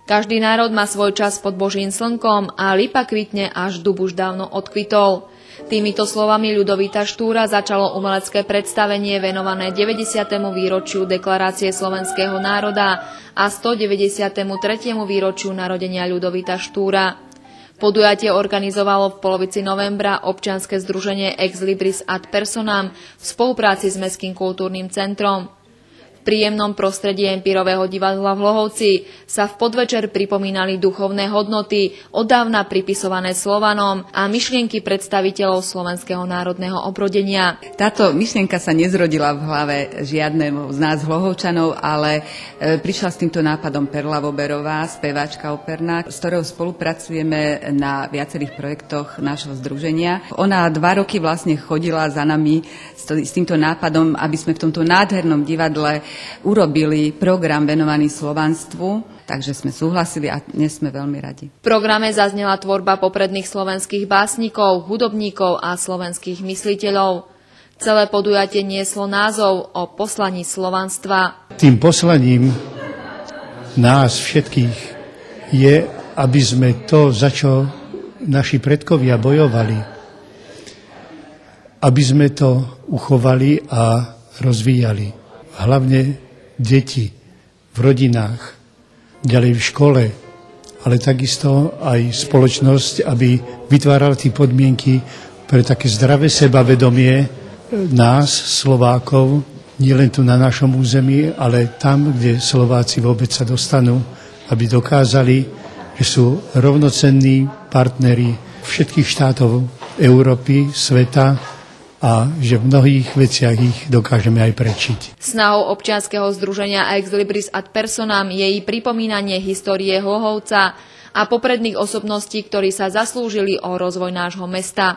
Každý národ má svoj čas pod Božím slnkom a lipa kvitne, až dub už dávno odkvitol. Týmito slovami Ľudovita Štúra začalo umelecké predstavenie venované 90. výročiu Deklarácie slovenského národa a 193. výročiu narodenia Ľudovita Štúra. Podujatie organizovalo v polovici novembra občianske združenie Ex Libris ad Personam v spolupráci s Mestským kultúrnym centrom. V príjemnom prostredí Empírového divadla v Hlohovci sa v podvečer pripomínali duchovné hodnoty, oddávna pripisované Slovanom a myšlienky predstaviteľov slovenského národného obrodenia. Táto myšlienka sa nezrodila v hlave žiadnemu z nás Hlohovčanov, ale prišla s týmto nápadom Perla Voberová, speváčka operná, s ktorou spolupracujeme na viacerých projektoch nášho združenia. Ona 2 roky vlastne chodila za nami s týmto nápadom, aby sme v tomto nádhernom divadle urobili program venovaný slovanstvu, takže sme súhlasili a dnes sme veľmi radi. V programe zaznela tvorba popredných slovenských básnikov, hudobníkov a slovenských mysliteľov. Celé podujatie nieslo názov o poslaní slovanstva. Tým poslaním nás všetkých je, aby sme to, za čo naši predkovia bojovali, aby sme to uchovali a rozvíjali. Hlavne deti v rodinách, ďalej v škole, ale takisto aj spoločnosť, aby vytvárala tie podmienky pre také zdravé sebavedomie nás, Slovákov, nielen tu na našom území, ale tam, kde Slováci vôbec sa dostanú, aby dokázali, že sú rovnocenní partneri všetkých štátov Európy, sveta, a že v mnohých veciach ich dokážeme aj prečiť. Snahou občianskeho združenia Ex Libris ad Personam je jej pripomínanie histórie Hlohovca a popredných osobností, ktorí sa zaslúžili o rozvoj nášho mesta.